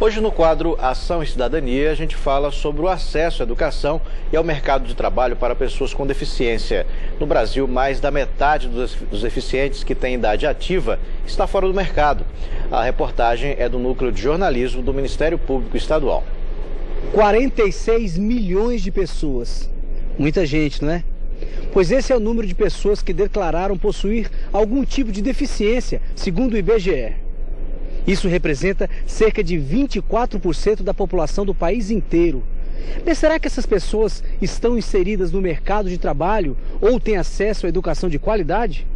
Hoje no quadro Ação e Cidadania a gente fala sobre o acesso à educação e ao mercado de trabalho para pessoas com deficiência. No Brasil, mais da metade dos deficientes que têm idade ativa está fora do mercado. A reportagem é do Núcleo de Jornalismo do Ministério Público Estadual. 46 milhões de pessoas. Muita gente, não é? Pois esse é o número de pessoas que declararam possuir algum tipo de deficiência, segundo o IBGE. Isso representa cerca de 24% da população do país inteiro. Mas será que essas pessoas estão inseridas no mercado de trabalho ou têm acesso à educação de qualidade?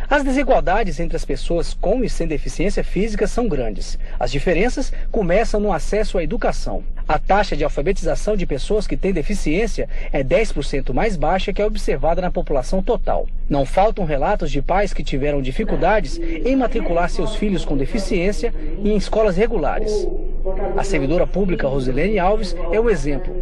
As desigualdades entre as pessoas com e sem deficiência física são grandes. As diferenças começam no acesso à educação. A taxa de alfabetização de pessoas que têm deficiência é 10% mais baixa que a observada na população total. Não faltam relatos de pais que tiveram dificuldades em matricular seus filhos com deficiência em escolas regulares. A servidora pública Rosilene Alves é o exemplo.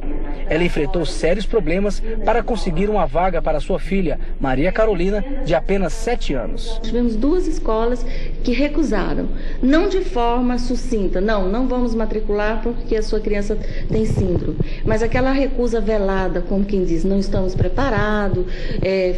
Ela enfrentou sérios problemas para conseguir uma vaga para sua filha, Maria Carolina, de apenas 7 anos. Tivemos 2 escolas que recusaram, não de forma sucinta, não vamos matricular porque a sua criança tem síndrome, mas aquela recusa velada, como quem diz, não estamos preparados,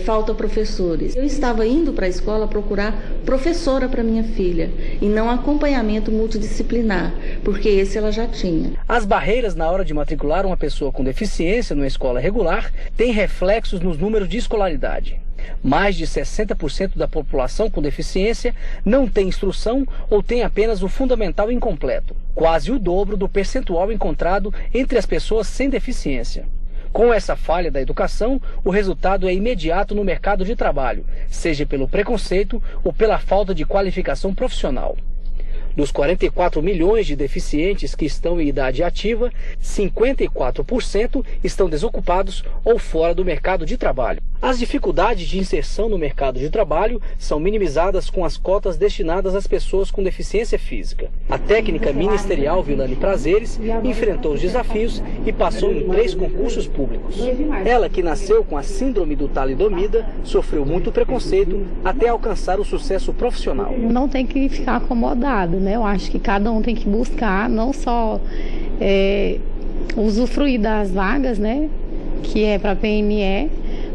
falta professores. Eu estava indo para a escola procurar professora para minha filha e não acompanhamento multidisciplinar, porque esse ela já tinha. As barreiras na hora de matricular uma pessoa com deficiência numa escola regular têm reflexos nos números de escolaridade. Mais de 60% da população com deficiência não tem instrução ou tem apenas o fundamental incompleto, quase o dobro do percentual encontrado entre as pessoas sem deficiência. Com essa falha da educação, o resultado é imediato no mercado de trabalho, seja pelo preconceito ou pela falta de qualificação profissional. Dos 44 milhões de deficientes que estão em idade ativa, 54% estão desocupados ou fora do mercado de trabalho. As dificuldades de inserção no mercado de trabalho são minimizadas com as cotas destinadas às pessoas com deficiência física. A técnica ministerial Vilane Prazeres enfrentou os desafios e passou em 3 concursos públicos. Ela, que nasceu com a síndrome do talidomida, sofreu muito preconceito até alcançar o sucesso profissional. Não tem que ficar acomodado, né? Eu acho que cada um tem que buscar, não só usufruir das vagas, né? Que é para PME,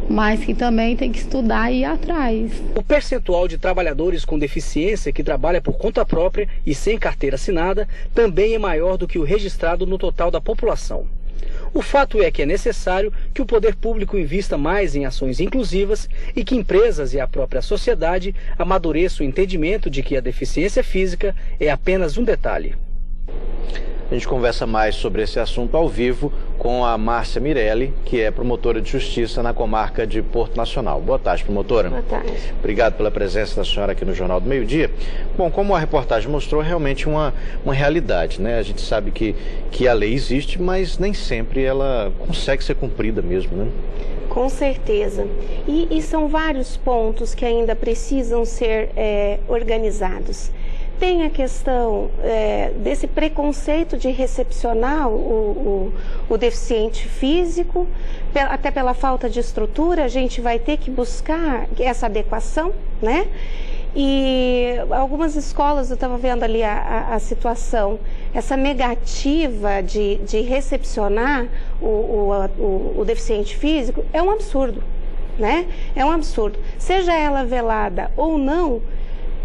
mas que também tem que estudar e ir atrás. O percentual de trabalhadores com deficiência que trabalha por conta própria e sem carteira assinada também é maior do que o registrado no total da população. O fato é que é necessário que o poder público invista mais em ações inclusivas e que empresas e a própria sociedade amadureçam o entendimento de que a deficiência física é apenas um detalhe. A gente conversa mais sobre esse assunto ao vivo com a Márcia Mirelli, que é promotora de justiça na comarca de Porto Nacional. Boa tarde, promotora. Boa tarde. Obrigado pela presença da senhora aqui no Jornal do Meio-Dia. Bom, como a reportagem mostrou, é realmente uma realidade, né? A gente sabe que a lei existe, mas nem sempre ela consegue ser cumprida mesmo, né? Com certeza. E são vários pontos que ainda precisam ser organizados. Tem a questão desse preconceito de recepcionar o deficiente físico, até pela falta de estrutura, a gente vai ter que buscar essa adequação, né? E algumas escolas, eu estava vendo ali a situação, essa negativa de recepcionar o deficiente físico é um absurdo, né? É um absurdo. Seja ela velada ou não,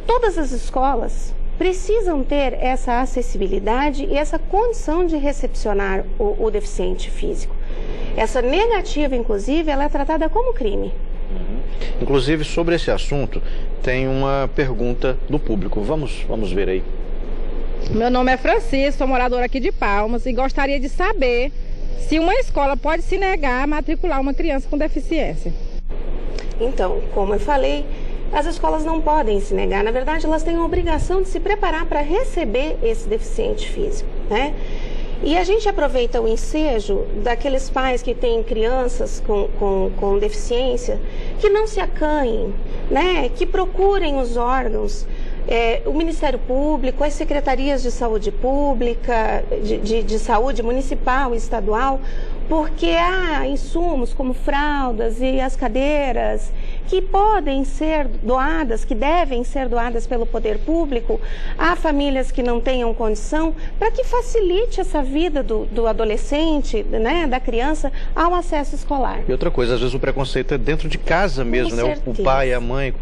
todas as escolas precisam ter essa acessibilidade e essa condição de recepcionar o deficiente físico. Essa negativa, inclusive, ela é tratada como crime. Inclusive, sobre esse assunto, tem uma pergunta do público. Vamos ver aí. Meu nome é Francisco, sou moradora aqui de Palmas e gostaria de saber se uma escola pode se negar a matricular uma criança com deficiência. Então, como eu falei, as escolas não podem se negar. Na verdade, elas têm a obrigação de se preparar para receber esse deficiente físico, né? E a gente aproveita o ensejo daqueles pais que têm crianças com deficiência, que não se acanhem, né? Que procurem os órgãos, o Ministério Público, as secretarias de saúde pública, de saúde municipal e estadual, porque há insumos como fraldas e as cadeiras que podem ser doadas, que devem ser doadas pelo poder público a famílias que não tenham condição, para que facilite essa vida do adolescente, né, da criança, ao acesso escolar. E outra coisa, às vezes o preconceito é dentro de casa mesmo, né? O pai e a mãe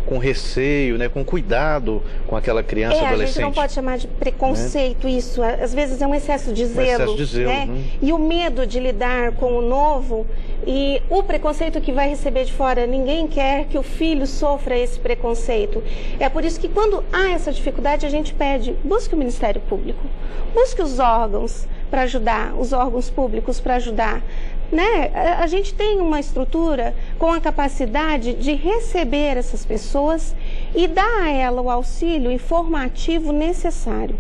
com receio, né? Com cuidado com aquela criança, adolescente. A gente não pode chamar de preconceito, né? Isso, às vezes é um excesso de zelo, excesso de zelo, né? E o medo de lidar com o novo e o preconceito que vai receber de fora. Ninguém quer que o filho sofra esse preconceito. É por isso que quando há essa dificuldade, a gente pede, busque o Ministério Público, busque os órgãos para ajudar, os órgãos públicos para ajudar. Né? A gente tem uma estrutura com a capacidade de receber essas pessoas e dar a ela o auxílio informativo necessário,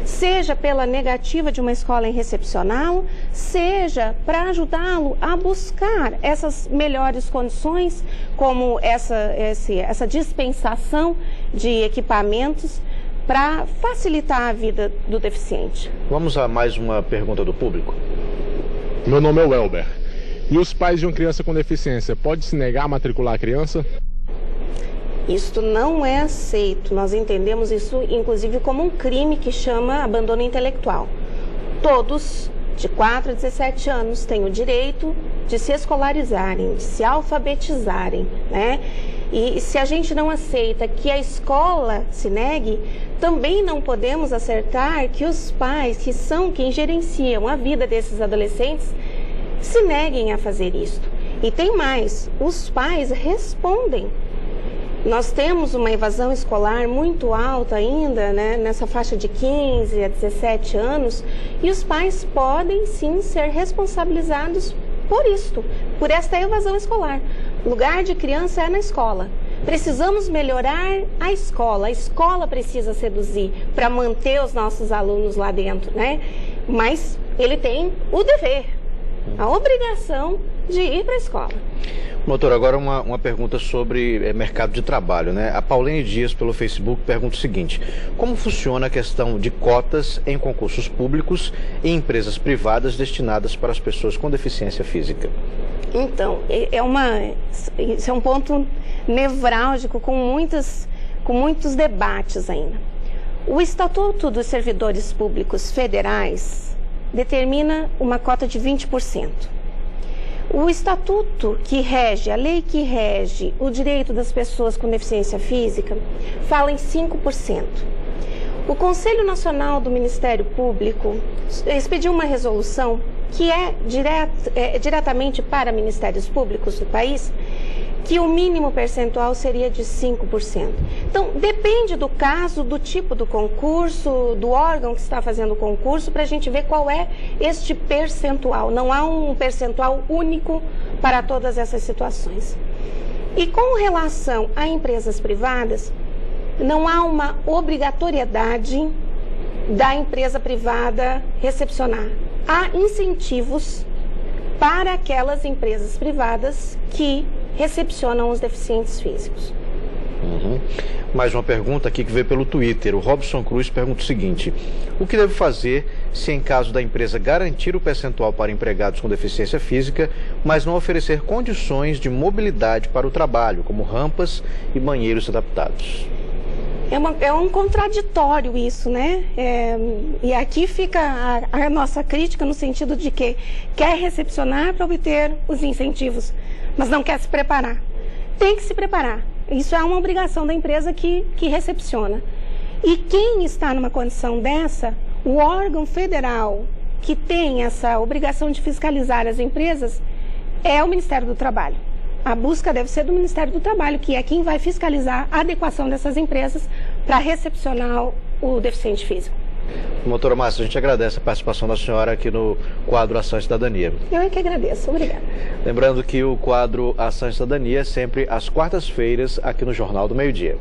seja pela negativa de uma escola em recepcioná-lo, seja para ajudá-lo a buscar essas melhores condições, como essa dispensação de equipamentos para facilitar a vida do deficiente. Vamos a mais uma pergunta do público. Meu nome é Welber. E os pais de uma criança com deficiência, pode se negar a matricular a criança? Isto não é aceito. Nós entendemos isso, inclusive, como um crime que chama abandono intelectual. Todos, de 4 a 17 anos, têm o direito de se escolarizarem, de se alfabetizarem, né? E se a gente não aceita que a escola se negue, também não podemos aceitar que os pais, que são quem gerenciam a vida desses adolescentes, se neguem a fazer isto. E tem mais, os pais respondem. Nós temos uma evasão escolar muito alta ainda, né, nessa faixa de 15 a 17 anos, e os pais podem sim ser responsabilizados por isto, por esta evasão escolar. O lugar de criança é na escola. Precisamos melhorar a escola precisa seduzir para manter os nossos alunos lá dentro, né? Mas ele tem o dever, a obrigação de ir para a escola. Doutor, agora uma pergunta sobre mercado de trabalho, né? A Pauline Dias, pelo Facebook, pergunta o seguinte: como funciona a questão de cotas em concursos públicos e empresas privadas destinadas para as pessoas com deficiência física? Então, isso é um ponto nevrálgico com muitos debates ainda. O Estatuto dos Servidores Públicos Federais determina uma cota de 20%. O estatuto que rege, a lei que rege o direito das pessoas com deficiência física, fala em 5%. O Conselho Nacional do Ministério Público expediu uma resolução que é diretamente para ministérios públicos do país, que o mínimo percentual seria de 5%. Então, depende do caso, do tipo do concurso, do órgão que está fazendo o concurso, para a gente ver qual é este percentual. Não há um percentual único para todas essas situações. E com relação a empresas privadas, não há uma obrigatoriedade da empresa privada recepcionar. Há incentivos para aquelas empresas privadas que recepcionam os deficientes físicos. Mais uma pergunta aqui que veio pelo Twitter. O Robson Cruz pergunta o seguinte: o que deve fazer se, em caso da empresa garantir o percentual para empregados com deficiência física, mas não oferecer condições de mobilidade para o trabalho, como rampas e banheiros adaptados? É um contraditório isso, né? E aqui fica a nossa crítica no sentido de que quer recepcionar para obter os incentivos, mas não quer se preparar. Tem que se preparar. Isso é uma obrigação da empresa que recepciona. E quem está numa condição dessa, o órgão federal que tem essa obrigação de fiscalizar as empresas é o Ministério do Trabalho. A busca deve ser do Ministério do Trabalho, que é quem vai fiscalizar a adequação dessas empresas para recepcionar o deficiente físico. Doutora Márcia, a gente agradece a participação da senhora aqui no quadro Ação e Cidadania. Eu é que agradeço. Obrigada. Lembrando que o quadro Ação e Cidadania é sempre às quartas-feiras aqui no Jornal do Meio-Dia.